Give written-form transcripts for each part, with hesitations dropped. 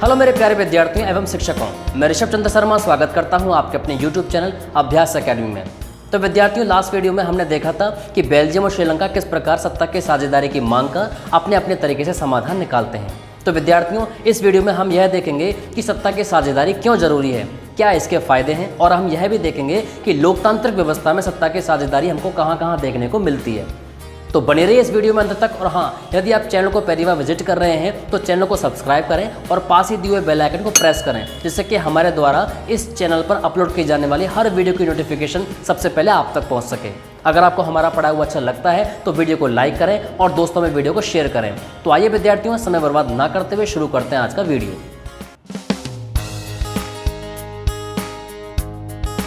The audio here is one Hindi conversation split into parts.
हेलो मेरे प्यारे विद्यार्थियों एवं शिक्षकों, मैं ऋषभ चंद्र शर्मा स्वागत करता हूं आपके अपने YouTube चैनल अभ्यास एकेडमी में। तो विद्यार्थियों, लास्ट वीडियो में हमने देखा था कि बेल्जियम और श्रीलंका किस प्रकार सत्ता की साझेदारी की मांग का अपने अपने तरीके से समाधान निकालते हैं। तो विद्यार्थियों, इस वीडियो में हम यह देखेंगे कि सत्ता की साझेदारी क्यों जरूरी है, क्या इसके फायदे हैं, और हम यह भी देखेंगे कि लोकतांत्रिक व्यवस्था में सत्ता की साझेदारी हमको कहाँ कहाँ देखने को मिलती है। तो बने रहिए इस वीडियो में अंत तक। और हाँ, यदि आप चैनल को पहली बार विजिट कर रहे हैं तो चैनल को सब्सक्राइब करें और पास ही दिए हुए बेल आइकन को प्रेस करें, जिससे कि हमारे द्वारा इस चैनल पर अपलोड की जाने वाली हर वीडियो की नोटिफिकेशन सबसे पहले आप तक पहुंच सके। अगर आपको हमारा पढ़ा हुआ अच्छा लगता है तो वीडियो को लाइक करें और दोस्तों में वीडियो को शेयर करें। तो आइए विद्यार्थियों, समय बर्बाद ना करते हुए शुरू करते हैं आज का वीडियो।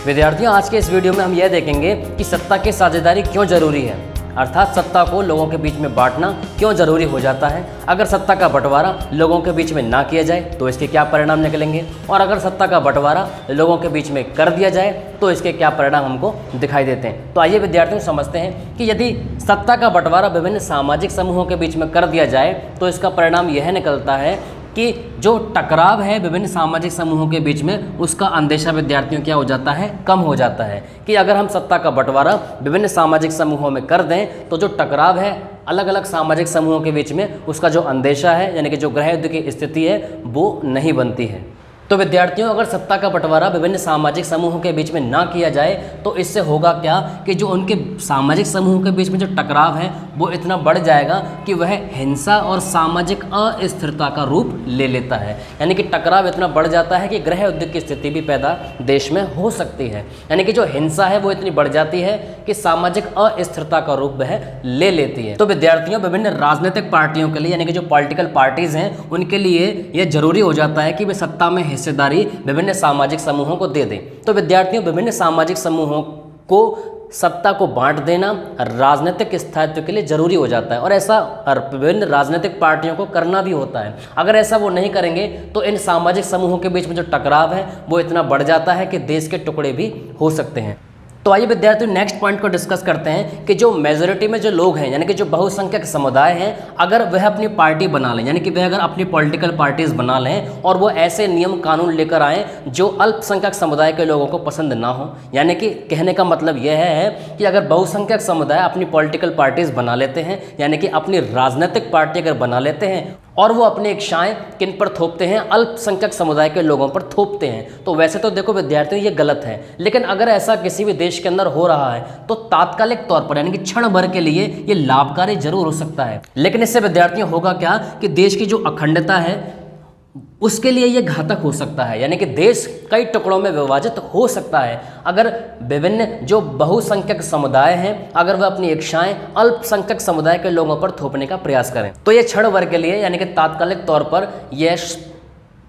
विद्यार्थियों, आज के इस वीडियो में हम यह देखेंगे कि सत्ता की साझेदारी क्यों जरूरी है, अर्थात सत्ता को लोगों के बीच में बांटना क्यों जरूरी हो जाता है। अगर सत्ता का बंटवारा लोगों के बीच में ना किया जाए तो इसके क्या परिणाम निकलेंगे, और अगर सत्ता का बंटवारा लोगों के बीच में कर दिया जाए तो इसके क्या परिणाम हमको दिखाई देते हैं। तो आइए विद्यार्थियों समझते हैं कि यदि सत्ता का बंटवारा विभिन्न सामाजिक समूहों के बीच में कर दिया जाए तो इसका परिणाम यह निकलता है कि जो टकराव है विभिन्न सामाजिक समूहों के बीच में, उसका अंदेशा विद्यार्थियों क्या हो जाता है, कम हो जाता है। कि अगर हम सत्ता का बंटवारा विभिन्न सामाजिक समूहों में कर दें तो जो टकराव है अलग अलग सामाजिक समूहों के बीच में, उसका जो अंदेशा है यानी कि जो गृह युद्ध की स्थिति है वो नहीं बनती है। तो विद्यार्थियों, अगर सत्ता का बंटवारा विभिन्न सामाजिक समूहों के बीच में ना किया जाए तो इससे होगा क्या कि जो उनके सामाजिक समूहों के बीच में जो टकराव है वो इतना बढ़ जाएगा कि वह हिंसा और सामाजिक अस्थिरता का रूप ले लेता है। यानी कि टकराव इतना बढ़ जाता है कि गृह युद्ध की स्थिति भी पैदा देश में हो सकती है। यानी कि जो हिंसा है वो इतनी बढ़ जाती है कि सामाजिक अस्थिरता का रूप वह ले लेती है। तो विद्यार्थियों, विभिन्न राजनीतिक पार्टियों के लिए यानी कि जो पॉलिटिकल पार्टीज हैं उनके लिए यह जरूरी हो जाता है कि वे सत्ता में हिस्सेदारी विभिन्न सामाजिक समूहों को दे दें। तो विद्यार्थियों, विभिन्न सामाजिक समूहों को सत्ता को बांट देना राजनीतिक स्थायित्व के लिए जरूरी हो जाता है, और ऐसा विभिन्न राजनीतिक पार्टियों को करना भी होता है। अगर ऐसा वो नहीं करेंगे तो इन सामाजिक समूहों के बीच में जो टकराव है वो इतना बढ़ जाता है कि देश के टुकड़े भी हो सकते हैं। तो आइए विद्यार्थियों, नेक्स्ट पॉइंट को डिस्कस करते हैं कि जो मेजोरिटी में जो लोग हैं यानी कि जो बहुसंख्यक समुदाय हैं, अगर वह अपनी पार्टी बना लें, यानी कि वह अगर अपनी पॉलिटिकल पार्टीज बना लें और वो ऐसे नियम कानून लेकर आएँ जो अल्पसंख्यक समुदाय के लोगों को पसंद ना हो, यानी कि कहने का मतलब यह है कि अगर बहुसंख्यक समुदाय अपनी पॉलिटिकल पार्टीज बना लेते हैं, यानी कि अपनी राजनीतिक पार्टी अगर बना लेते हैं और वो अपनी इच्छाएं किन पर थोपते हैं, अल्पसंख्यक समुदाय के लोगों पर थोपते हैं, तो वैसे तो देखो विद्यार्थियों ये गलत है। लेकिन अगर ऐसा किसी भी देश के अंदर हो रहा है तो तात्कालिक तौर पर यानी कि क्षण भर के लिए ये लाभकारी जरूर हो सकता है, लेकिन इससे विद्यार्थियों होगा क्या कि देश की जो अखंडता है उसके लिए ये घातक हो सकता है। यानी कि देश कई टुकड़ों में विभाजित हो सकता है अगर विभिन्न जो बहुसंख्यक समुदाय हैं अगर वह अपनी इच्छाएं अल्पसंख्यक समुदाय के लोगों पर थोपने का प्रयास करें। तो ये क्षण भर के लिए यानी कि तात्कालिक तौर पर यह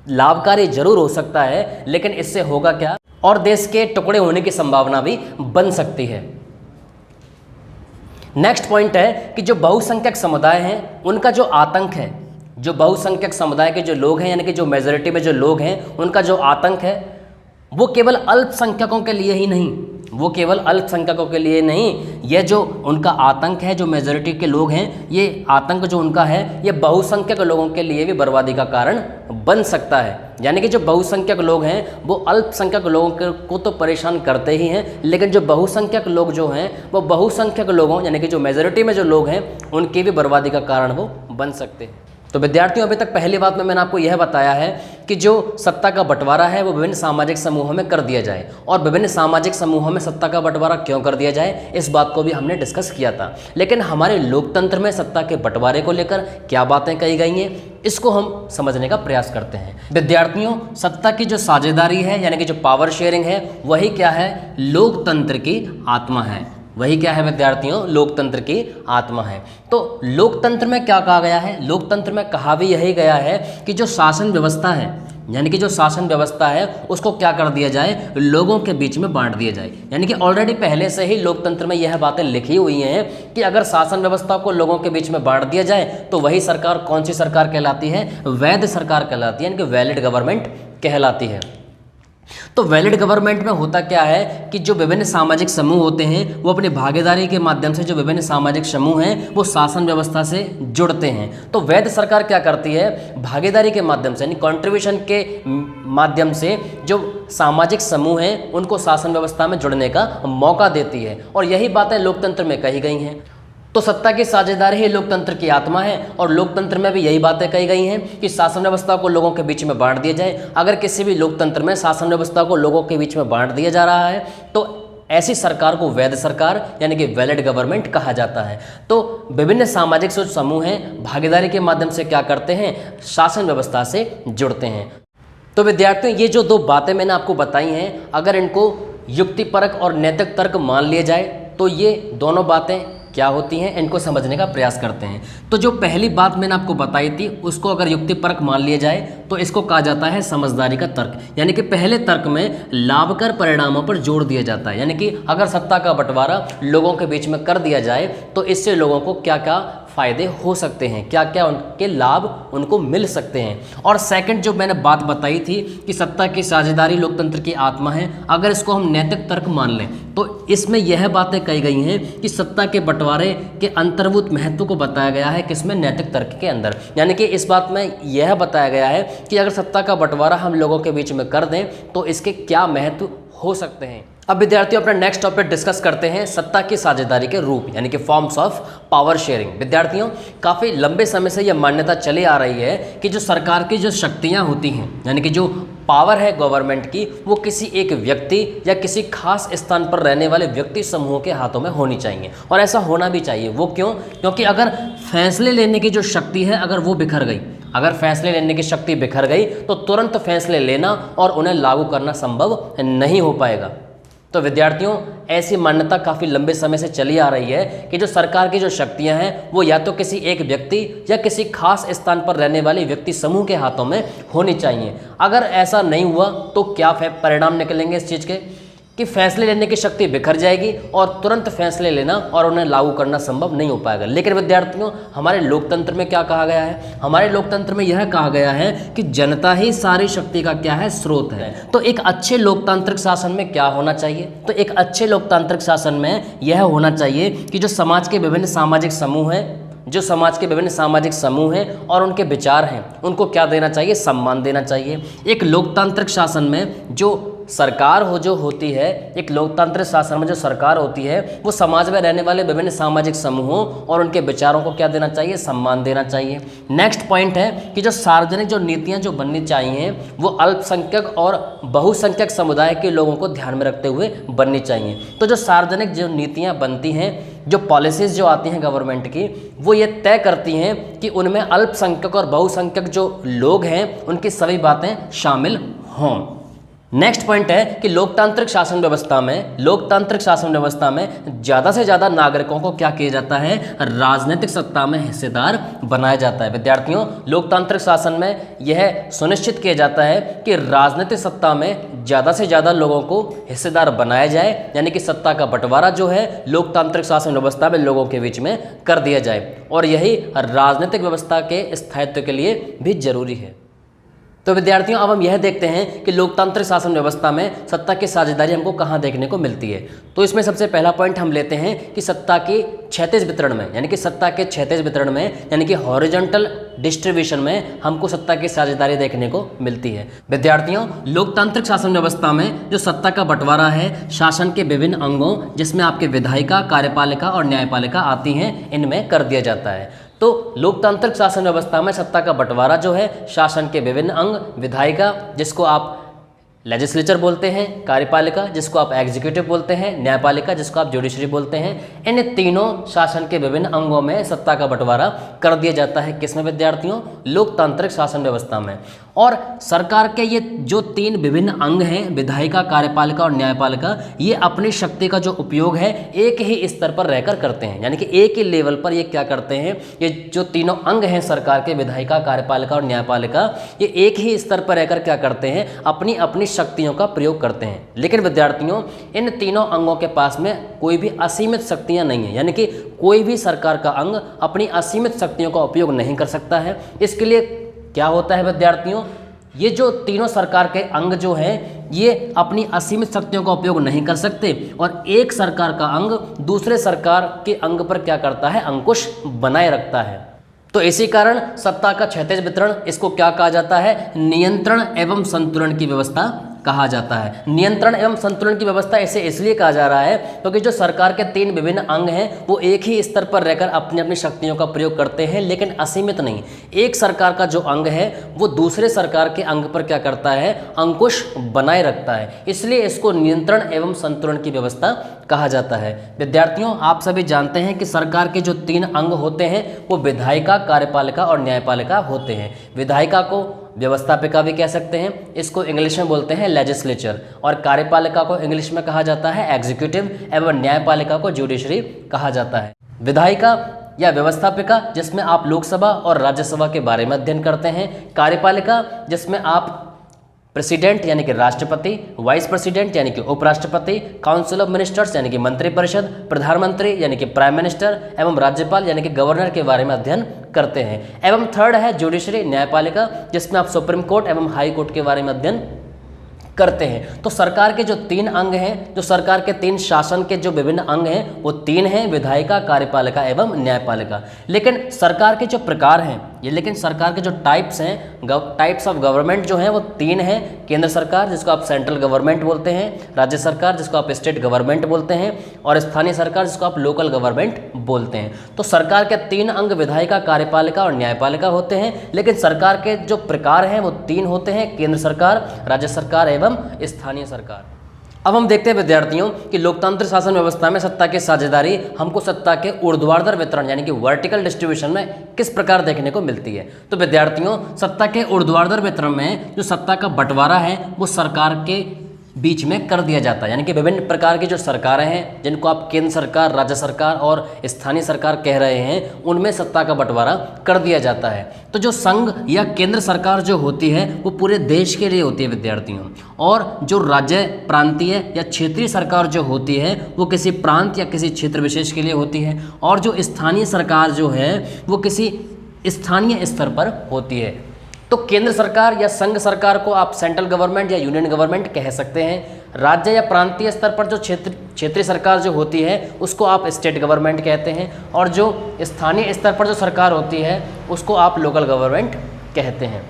लाभकारी जरूर हो सकता है, लेकिन इससे होगा क्या, और देश के टुकड़े होने की संभावना भी बन सकती है। नेक्स्ट पॉइंट है कि जो बहुसंख्यक समुदाय हैं उनका जो आतंक है, जो बहुसंख्यक समुदाय के जो लोग हैं यानी कि जो मेजॉरिटी में जो लोग हैं उनका जो आतंक है वो केवल अल्पसंख्यकों के लिए ही नहीं, वो केवल अल्पसंख्यकों के लिए नहीं, यह जो उनका आतंक है, जो मेजॉरिटी के लोग हैं, ये आतंक जो उनका है ये बहुसंख्यक लोगों के लिए भी बर्बादी का कारण बन सकता है। यानी कि जो बहुसंख्यक लोग हैं वो अल्पसंख्यक लोगों को तो परेशान करते ही हैं, लेकिन जो बहुसंख्यक लोग जो हैं वो बहुसंख्यक लोगों यानी कि जो मेजॉरिटी में जो लोग हैं उनकी भी बर्बादी का कारण वो बन सकते हैं। तो विद्यार्थियों, अभी तक पहली बात में मैंने आपको यह बताया है कि जो सत्ता का बंटवारा है वो विभिन्न सामाजिक समूहों में कर दिया जाए, और विभिन्न सामाजिक समूहों में सत्ता का बंटवारा क्यों कर दिया जाए इस बात को भी हमने डिस्कस किया था। लेकिन हमारे लोकतंत्र में सत्ता के बंटवारे को लेकर क्या बातें कही गई हैं इसको हम समझने का प्रयास करते हैं। विद्यार्थियों, सत्ता की जो साझेदारी है यानी कि जो पावर शेयरिंग है वही क्या है, लोकतंत्र की आत्मा है। वही क्या है विद्यार्थियों, लोकतंत्र की आत्मा है। तो लोकतंत्र में क्या कहा गया है, लोकतंत्र में कहा भी यही गया है कि जो शासन व्यवस्था है यानी कि जो शासन व्यवस्था है उसको क्या कर दिया जाए, लोगों के बीच में बांट दिया जाए। यानी कि ऑलरेडी पहले से ही लोकतंत्र में यह बातें लिखी हुई हैं कि अगर शासन व्यवस्था को लोगों के बीच में बांट दिया जाए तो वही सरकार कौन सी सरकार कहलाती है, वैध सरकार कहलाती है, यानी कि वैलिड गवर्नमेंट कहलाती है। तो वैलिड गवर्नमेंट में होता क्या है कि जो विभिन्न सामाजिक समूह होते हैं वो अपनी भागीदारी के माध्यम से, जो विभिन्न सामाजिक समूह हैं वो शासन व्यवस्था से जुड़ते हैं। तो वैध सरकार क्या करती है, भागीदारी के माध्यम से यानी कंट्रीब्यूशन के माध्यम से जो सामाजिक समूह हैं उनको शासन व्यवस्था में जुड़ने का मौका देती है। और यही बातें लोकतंत्र में कही गई हैं। तो सत्ता की साझेदारी ही लोकतंत्र की आत्मा है और लोकतंत्र में भी यही बातें कही गई हैं कि शासन व्यवस्था को लोगों के बीच में बांट दिया जाए। अगर किसी भी लोकतंत्र में शासन व्यवस्था को लोगों के बीच में बांट दिया जा रहा है तो ऐसी सरकार को वैध सरकार यानी कि वैलिड गवर्नमेंट कहा जाता है। तो विभिन्न सामाजिक जो समूह हैं भागीदारी के माध्यम से क्या करते हैं, शासन व्यवस्था से जुड़ते हैं। तो विद्यार्थियों, ये जो दो बातें मैंने आपको बताई हैं, अगर इनको युक्तिपरक और नैतिक तर्क मान लिया जाए तो ये दोनों बातें क्या होती हैं, इनको समझने का प्रयास करते हैं। तो जो पहली बात मैंने आपको बताई थी उसको अगर युक्तिपरक मान लिया जाए तो इसको कहा जाता है समझदारी का तर्क। यानी कि पहले तर्क में लाभकर परिणामों पर जोर दिया जाता है। यानी कि अगर सत्ता का बंटवारा लोगों के बीच में कर दिया जाए तो इससे लोगों को क्या क्या फ़ायदे हो सकते हैं, क्या क्या उनके लाभ उनको मिल सकते हैं। और सेकंड जो मैंने बात बताई थी कि सत्ता की साझेदारी लोकतंत्र की आत्मा है, अगर इसको हम नैतिक तर्क मान लें तो इसमें यह बातें कही गई हैं कि सत्ता के बंटवारे के अंतर्भूत महत्व को बताया गया है किसमें, नैतिक तर्क के अंदर। यानी कि इस बात में यह बताया गया है कि अगर सत्ता का बंटवारा हम लोगों के बीच में कर दें तो इसके क्या महत्व हो सकते हैं। अब विद्यार्थियों अपना नेक्स्ट टॉपिक डिस्कस करते हैं सत्ता की साझेदारी के रूप यानी कि फॉर्म्स ऑफ पावर शेयरिंग। विद्यार्थियों, काफ़ी लंबे समय से यह मान्यता चली आ रही है कि जो सरकार की जो शक्तियां होती हैं यानी कि जो पावर है गवर्नमेंट की, वो किसी एक व्यक्ति या किसी खास स्थान पर रहने वाले व्यक्ति समूहों के हाथों में होनी चाहिए। और ऐसा होना भी चाहिए। वो क्यों? क्योंकि अगर फैसले लेने की जो शक्ति है अगर वो बिखर गई, अगर फैसले लेने की शक्ति बिखर गई तो तुरंत फैसले लेना और उन्हें लागू करना संभव नहीं हो पाएगा। तो विद्यार्थियों, ऐसी मान्यता काफ़ी लंबे समय से चली आ रही है कि जो सरकार की जो शक्तियां हैं वो या तो किसी एक व्यक्ति या किसी खास स्थान पर रहने वाले व्यक्ति समूह के हाथों में होनी चाहिए। अगर ऐसा नहीं हुआ तो क्या परिणाम निकलेंगे इस चीज़ के कि फैसले लेने की शक्ति बिखर जाएगी और तुरंत फैसले लेना और उन्हें लागू करना संभव नहीं हो पाएगा। लेकिन विद्यार्थियों, हमारे लोकतंत्र में क्या कहा गया है? हमारे लोकतंत्र में यह कहा गया है कि जनता ही सारी शक्ति का क्या है, स्रोत है। तो एक अच्छे लोकतांत्रिक शासन में क्या होना चाहिए? तो एक अच्छे लोकतांत्रिक शासन में यह होना चाहिए कि जो समाज के विभिन्न सामाजिक समूह हैं, जो समाज के विभिन्न सामाजिक समूह हैं और उनके विचार हैं, उनको क्या देना चाहिए? सम्मान देना चाहिए। एक लोकतांत्रिक शासन में जो सरकार जो होती है, एक लोकतांत्रिक शासन में जो सरकार होती है वो समाज में रहने वाले विभिन्न सामाजिक समूहों और उनके विचारों को क्या देना चाहिए? सम्मान देना चाहिए। नेक्स्ट पॉइंट है कि जो सार्वजनिक जो नीतियां जो बननी चाहिए वो अल्पसंख्यक और बहुसंख्यक समुदाय के लोगों को ध्यान में रखते हुए बननी चाहिए। तो जो सार्वजनिक जो नीतियाँ बनती हैं, जो पॉलिसीज़ जो आती हैं गवर्नमेंट की, वो ये तय करती हैं कि उनमें अल्पसंख्यक और बहुसंख्यक जो लोग हैं उनकी सभी बातें शामिल हों। नेक्स्ट पॉइंट है कि लोकतांत्रिक शासन व्यवस्था में ज़्यादा से ज़्यादा नागरिकों को क्या किया जाता है? राजनीतिक सत्ता में हिस्सेदार बनाया जाता है। विद्यार्थियों, लोकतांत्रिक शासन में यह सुनिश्चित किया जाता है कि राजनीतिक सत्ता में ज़्यादा से ज़्यादा लोगों को हिस्सेदार बनाया जाए, यानी कि सत्ता का बंटवारा जो है लोकतांत्रिक शासन व्यवस्था में लोगों के बीच में कर दिया जाए। और यही राजनीतिक व्यवस्था के स्थायित्व के लिए भी जरूरी है। तो विद्यार्थियों, अब हम यह देखते हैं कि लोकतांत्रिक शासन व्यवस्था में सत्ता की साझेदारी हमको कहाँ देखने को मिलती है। तो इसमें सबसे पहला पॉइंट हम लेते हैं कि सत्ता की क्षैतिज वितरण में, यानी कि सत्ता के क्षैतिज वितरण में, यानी कि हॉरिजॉन्टल डिस्ट्रीब्यूशन में हमको सत्ता की साझेदारी देखने को मिलती है। विद्यार्थियों, लोकतांत्रिक शासन व्यवस्था में जो सत्ता का बंटवारा है शासन के विभिन्न अंगों, जिसमें आपके विधायिका, कार्यपालिका और न्यायपालिका आती हैं, इनमें कर दिया जाता है। तो लोकतांत्रिक शासन व्यवस्था में सत्ता का बंटवारा जो है शासन के विभिन्न अंग, विधायिका जिसको आप लेजिस्लेचर बोलते हैं, कार्यपालिका जिसको आप एग्जीक्यूटिव बोलते हैं, न्यायपालिका जिसको आप जुडिशरी बोलते हैं, इन तीनों शासन के विभिन्न अंगों में सत्ता का बंटवारा कर दिया जाता है। किसमें विद्यार्थियों? लोकतांत्रिक शासन व्यवस्था में। और सरकार के ये जो तीन विभिन्न अंग हैं, विधायिका, कार्यपालिका और न्यायपालिका, ये अपनी शक्ति का जो उपयोग है एक ही स्तर पर रहकर करते हैं, यानी कि एक ही लेवल पर ये क्या करते हैं, ये जो तीनों अंग हैं सरकार के, विधायिका, कार्यपालिका और न्यायपालिका, ये एक ही स्तर पर रहकर क्या करते हैं? अपनी अपनी शक्तियों का प्रयोग करते हैं। लेकिन विद्यार्थियों, इन तीनों अंगों के पास में कोई भी असीमित शक्तियां नहीं है, यानी कि कोई भी सरकार का अंग अपनी असीमित शक्तियों का उपयोग नहीं कर सकता है। इसके लिए क्या होता है विद्यार्थियों? ये जो तीनों सरकार के अंग जो हैं ये अपनी असीमित शक्तियों का उपयोग नहीं कर सकते और एक सरकार का अंग दूसरे सरकार के अंग पर क्या करता है, अंकुश बनाए रखता है। तो इसी कारण सत्ता का क्षैतिज वितरण, इसको क्या कहा जाता है, नियंत्रण एवं संतुलन की व्यवस्था कहा जाता है। नियंत्रण एवं संतुलन की व्यवस्था इसे इसलिए कहा जा रहा है क्योंकि जो सरकार के तीन विभिन्न अंग हैं वो एक ही स्तर पर रहकर अपनी अपनी शक्तियों का प्रयोग करते हैं, लेकिन असीमित नहीं। एक सरकार का जो अंग है वो दूसरे सरकार के अंग पर क्या करता है, अंकुश बनाए रखता है, इसलिए इसको नियंत्रण एवं संतुलन की व्यवस्था कहा जाता है। विद्यार्थियों, आप सभी जानते हैं कि सरकार के जो तीन अंग होते हैं वो विधायिका, कार्यपालिका और न्यायपालिका होते हैं। विधायिका को व्यवस्थापिका भी कह सकते हैं, इसको इंग्लिश में बोलते हैं लेजिस्लेचर, और कार्यपालिका को इंग्लिश में कहा जाता है एग्जीक्यूटिव एवं न्यायपालिका को जुडिशरी कहा जाता है। विधायिका या व्यवस्थापिका जिसमें आप लोकसभा और राज्यसभा के बारे में अध्ययन करते हैं, कार्यपालिका जिसमें आप प्रेसिडेंट यानी कि राष्ट्रपति, वाइस प्रेसिडेंट यानी कि उपराष्ट्रपति, काउंसिल ऑफ मिनिस्टर्स यानी कि मंत्रिपरिषद, प्रधानमंत्री यानी कि प्राइम मिनिस्टर एवं राज्यपाल यानी कि गवर्नर के बारे में अध्ययन करते हैं। एवं थर्ड है जुडिशरी, न्यायपालिका, जिसमें आप सुप्रीम कोर्ट एवं हाई कोर्ट के बारे में अध्ययन करते हैं। तो सरकार के जो तीन अंग हैं, जो सरकार के तीन शासन के जो विभिन्न अंग हैं वो तीन हैं, विधायिका, कार्यपालिका एवं न्यायपालिका। लेकिन सरकार के जो प्रकार हैं ये, लेकिन सरकार के जो टाइप्स हैं, टाइप्स ऑफ गवर्नमेंट जो हैं वो तीन हैं। केंद्र सरकार जिसको आप सेंट्रल गवर्नमेंट बोलते हैं, राज्य सरकार जिसको आप स्टेट गवर्नमेंट बोलते हैं, और स्थानीय सरकार जिसको आप लोकल गवर्नमेंट बोलते हैं। तो सरकार के तीन अंग विधायिका, कार्यपालिका और न्यायपालिका होते हैं, लेकिन सरकार के जो प्रकार हैं वो तीन होते हैं, केंद्र सरकार, राज्य सरकार एवं स्थानीय सरकार। अब हम देखते हैं विद्यार्थियों कि लोकतांत्रिक शासन व्यवस्था में सत्ता की साझेदारी हमको सत्ता के ऊर्ध्वाधर वितरण यानी कि वर्टिकल डिस्ट्रीब्यूशन में किस प्रकार देखने को मिलती है। तो विद्यार्थियों, सत्ता के ऊर्ध्वाधर वितरण में जो सत्ता का बंटवारा है वो सरकार के बीच में कर दिया जाता है, यानी कि विभिन्न प्रकार की जो सरकारें हैं जिनको आप केंद्र सरकार, राज्य सरकार और स्थानीय सरकार कह रहे हैं, उनमें सत्ता का बंटवारा कर दिया जाता है। तो जो संघ या केंद्र सरकार जो होती है वो पूरे देश के लिए होती है विद्यार्थियों, और जो राज्य, प्रांतीय या क्षेत्रीय सरकार जो होती है वो किसी प्रांत या किसी क्षेत्र विशेष के लिए होती है, और जो स्थानीय सरकार जो है वो किसी स्थानीय स्तर पर होती है। तो केंद्र सरकार या संघ सरकार को आप सेंट्रल गवर्नमेंट या यूनियन गवर्नमेंट कह सकते हैं। राज्य या प्रांतीय स्तर पर जो क्षेत्रीय सरकार जो होती है उसको आप स्टेट गवर्नमेंट कहते हैं, और जो स्थानीय स्तर पर जो सरकार होती है उसको आप लोकल गवर्नमेंट कहते हैं।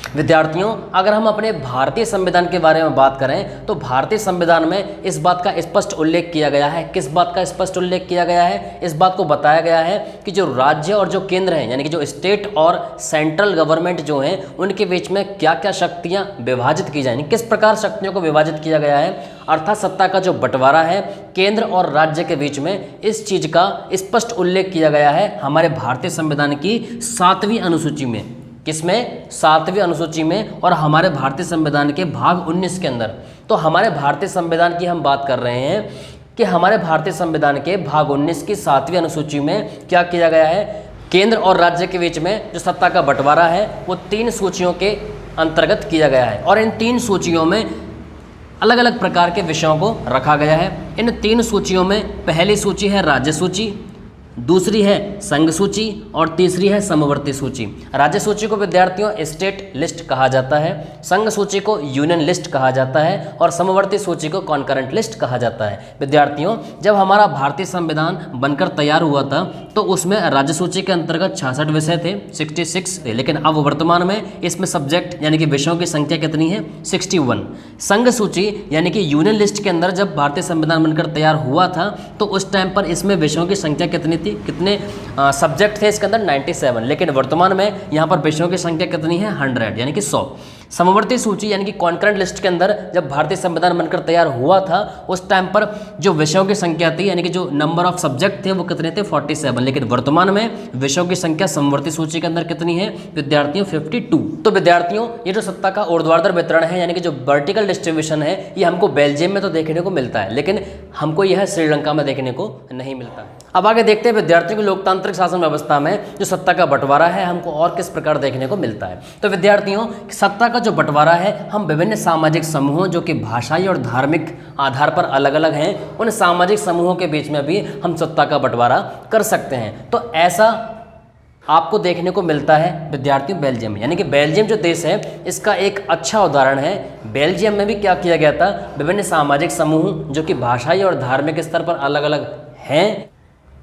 विद्यार्थियों, अगर हम अपने भारतीय संविधान के बारे में बात करें तो भारतीय संविधान में इस बात का स्पष्ट उल्लेख किया गया है। किस बात का स्पष्ट उल्लेख किया गया है? इस बात को बताया गया है कि जो राज्य और जो केंद्र हैं, यानी कि जो स्टेट और सेंट्रल गवर्नमेंट जो हैं, उनके बीच में क्या क्या शक्तियां विभाजित की जाएंगी, किस प्रकार शक्तियों को विभाजित किया गया है, अर्थात सत्ता का जो बंटवारा है केंद्र और राज्य के बीच में, इस चीज़ का स्पष्ट उल्लेख किया गया है हमारे भारतीय संविधान की 7वीं अनुसूची में। किसमें? 7वीं अनुसूची में, और हमारे भारतीय संविधान के भाग 19 के अंदर। तो हमारे भारतीय संविधान की हम बात कर रहे हैं कि हमारे भारतीय संविधान के भाग 19 की 7वीं अनुसूची में क्या किया गया है, केंद्र और राज्य के बीच में जो सत्ता का बंटवारा है वो 3 सूचियों के अंतर्गत किया गया है, और इन 3 सूचियों में अलग अलग प्रकार के विषयों को रखा गया है। इन 3 सूचियों में पहली सूची है राज्य सूची, दूसरी है संघ सूची और तीसरी है समवर्ती सूची। राज्य सूची को विद्यार्थियों स्टेट लिस्ट कहा जाता है, संघ सूची को यूनियन लिस्ट कहा जाता है, और समवर्ती सूची को कॉन्करेंट लिस्ट कहा जाता है। विद्यार्थियों, जब हमारा भारतीय संविधान बनकर तैयार हुआ था तो उसमें राज्य सूची के अंतर्गत 66 विषय थे, 66 थे, लेकिन अब वर्तमान में इसमें सब्जेक्ट यानी कि विषयों की संख्या कितनी है? 61। संघ सूची यानी कि यूनियन लिस्ट के अंदर जब भारतीय संविधान बनकर तैयार हुआ था तो उस टाइम पर इसमें विषयों की संख्या कितनी, कितने सब्जेक्ट थे इसके अंदर? 97। लेकिन वर्तमान में यहाँ पर विषयों की संख्या कितनी है? 100 यानी कि 100। समवर्ती सूची यानी कि कॉन्करेंट लिस्ट के अंदर जब भारतीय संविधान बनकर तैयार हुआ था उस टाइम पर जो विषयों की संख्या थी यानी कि जो नंबर ऑफ सब्जेक्ट थे वो कितने थे? 47। लेकिन वर्तमान में विषयों की संख्या समवर्ती सूची के अंदर कितनी है विद्यार्थियों? 52। तो विद्यार्थियों, ये जो सत्ता का ऊर्ध्वाधर वितरण है यानी कि जो वर्टिकल डिस्ट्रीब्यूशन है ये हमको बेल्जियम में तो देखने को मिलता है, लेकिन हमको यह श्रीलंका में देखने को नहीं मिलता। अब आगे देखते हैं विद्यार्थियों की लोकतांत्रिक शासन व्यवस्था में जो सत्ता का बंटवारा है हमको और किस प्रकार देखने को मिलता है। तो विद्यार्थियों, सत्ता का जो बंटवारा है हम विभिन्न सामाजिक समूहों जो कि भाषाई और धार्मिक आधार पर अलग अलग हैं, उन सामाजिक समूहों के बीच में भी हम सत्ता का बंटवारा कर सकते हैं। तो ऐसा आपको देखने को मिलता है विद्यार्थियों बेल्जियम में। यानी कि बेल्जियम जो देश है इसका एक अच्छा उदाहरण है। बेल्जियम में भी क्या किया गया था, विभिन्न सामाजिक समूह जो कि भाषाई और धार्मिक स्तर पर अलग अलग हैं,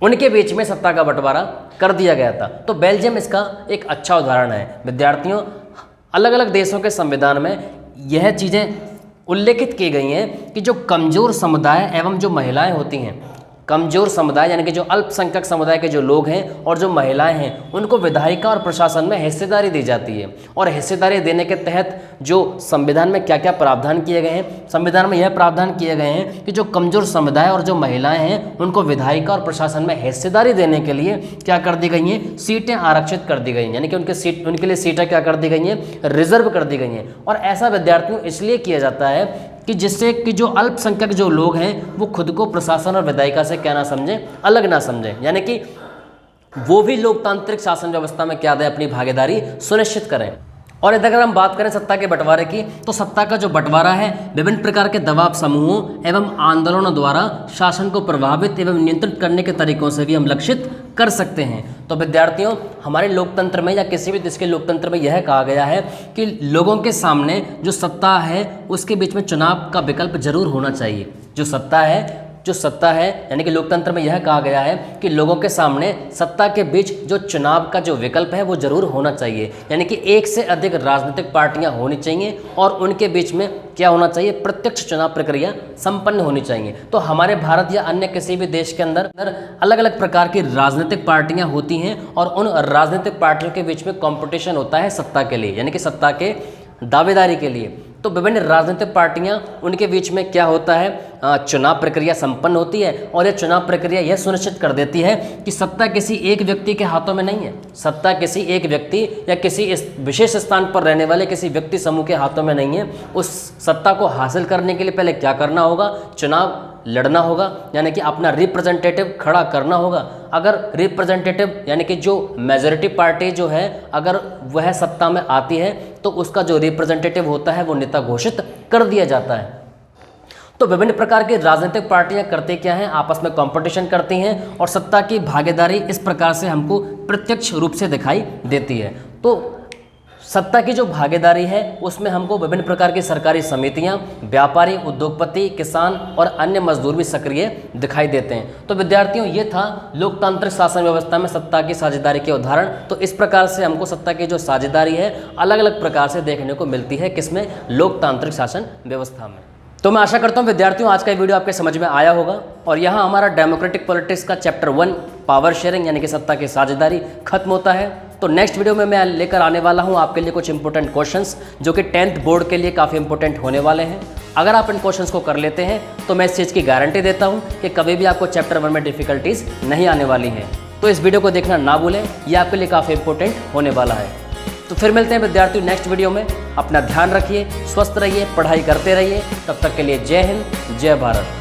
उनके बीच में सत्ता का बंटवारा कर दिया गया था। तो बेल्जियम इसका एक अच्छा उदाहरण है। विद्यार्थियों, अलग अलग देशों के संविधान में यह चीज़ें उल्लेखित की गई हैं कि जो कमज़ोर समुदाय एवं जो महिलाएं होती हैं, कमज़ोर समुदाय यानी कि जो अल्पसंख्यक समुदाय के जो लोग हैं और जो महिलाएं हैं, उनको विधायिका और प्रशासन में हिस्सेदारी दी जाती है। और हिस्सेदारी देने के तहत जो संविधान में क्या क्या प्रावधान किए गए हैं, संविधान में यह प्रावधान किए गए हैं कि जो कमज़ोर समुदाय और जो महिलाएं हैं उनको विधायिका और प्रशासन में हिस्सेदारी देने के लिए क्या कर दी गई हैं, सीटें आरक्षित कर दी गई हैं। यानी कि उनके लिए सीटें क्या कर दी गई हैं, रिजर्व कर दी गई हैं। और ऐसा विद्यार्थियों इसलिए किया जाता है कि जिससे कि जो अल्पसंख्यक जो लोग हैं वो खुद को प्रशासन और विधायिका से क्या ना समझें, अलग ना समझें। यानी कि वो भी लोकतांत्रिक शासन व्यवस्था में क्या दें, अपनी भागीदारी सुनिश्चित करें। और अगर हम बात करें सत्ता के बंटवारे की, तो सत्ता का जो बंटवारा है विभिन्न प्रकार के दबाव समूहों एवं आंदोलनों द्वारा शासन को प्रभावित एवं नियंत्रित करने के तरीकों से भी हम लक्षित कर सकते हैं। तो विद्यार्थियों, हमारे लोकतंत्र में या किसी भी देश के लोकतंत्र में यह कहा गया है कि लोगों के सामने जो सत्ता है उसके बीच में चुनाव का विकल्प जरूर होना चाहिए। जो सत्ता है यानी कि लोकतंत्र में यह कहा गया है कि लोगों के सामने सत्ता के बीच जो चुनाव का जो विकल्प है वो जरूर होना चाहिए। यानी कि एक से अधिक राजनीतिक पार्टियां होनी चाहिए और उनके बीच में क्या होना चाहिए, प्रत्यक्ष चुनाव प्रक्रिया संपन्न होनी चाहिए। तो हमारे भारत या अन्य किसी भी देश के अंदर अलग अलग प्रकार की राजनीतिक पार्टियां होती हैं और उन राजनीतिक पार्टियों के बीच में कॉम्पिटिशन होता है सत्ता के लिए, यानी कि सत्ता के दावेदारी के लिए। तो विभिन्न राजनीतिक पार्टियां, उनके बीच में क्या होता है, चुनाव प्रक्रिया संपन्न होती है। और यह चुनाव प्रक्रिया यह सुनिश्चित कर देती है कि सत्ता किसी एक व्यक्ति के हाथों में नहीं है। सत्ता किसी एक व्यक्ति या किसी इस विशेष स्थान पर रहने वाले किसी व्यक्ति समूह के हाथों में नहीं है। उस सत्ता को हासिल करने के लिए पहले क्या करना होगा, चुनाव लड़ना होगा, यानी कि अपना रिप्रेजेंटेटिव खड़ा करना होगा। अगर रिप्रेजेंटेटिव यानी कि जो मेजॉरिटी पार्टी जो है अगर वह सत्ता में आती है तो उसका जो रिप्रेजेंटेटिव होता है वो नेता घोषित कर दिया जाता है। तो विभिन्न प्रकार की राजनीतिक पार्टियां करते क्या हैं, आपस में कंपटीशन करती हैं और सत्ता की भागीदारी इस प्रकार से हमको प्रत्यक्ष रूप से दिखाई देती है। तो सत्ता की जो भागीदारी है उसमें हमको विभिन्न प्रकार की सरकारी समितियां, व्यापारी, उद्योगपति, किसान और अन्य मजदूर भी सक्रिय दिखाई देते हैं। तो विद्यार्थियों, ये था लोकतांत्रिक शासन व्यवस्था में सत्ता की साझेदारी के उदाहरण। तो इस प्रकार से हमको सत्ता की जो साझेदारी है अलग अलग प्रकार से देखने को मिलती है, किसमें, लोकतांत्रिक शासन व्यवस्था में। तो मैं आशा करता हूं विद्यार्थियों आज का वीडियो आपके समझ में आया होगा और यहाँ हमारा डेमोक्रेटिक पॉलिटिक्स का चैप्टर 1 पावर शेयरिंग यानी कि सत्ता की साझेदारी खत्म होता है। तो नेक्स्ट वीडियो में मैं लेकर आने वाला हूँ आपके लिए कुछ इंपॉर्टेंट क्वेश्चंस जो कि 10th बोर्ड के लिए काफ़ी इंपॉर्टेंट होने वाले हैं। अगर आप इन क्वेश्चंस को कर लेते हैं तो मैं इस चीज़ की गारंटी देता हूँ कि कभी भी आपको चैप्टर 1 में डिफिकल्टीज नहीं आने वाली हैं। तो इस वीडियो को देखना ना भूलें, ये आपके लिए काफ़ी इंपॉर्टेंट होने वाला है। तो फिर मिलते हैं विद्यार्थियों नेक्स्ट वीडियो में। अपना ध्यान रखिए, स्वस्थ रहिए, पढ़ाई करते रहिए। तब तक के लिए जय हिंद, जय भारत।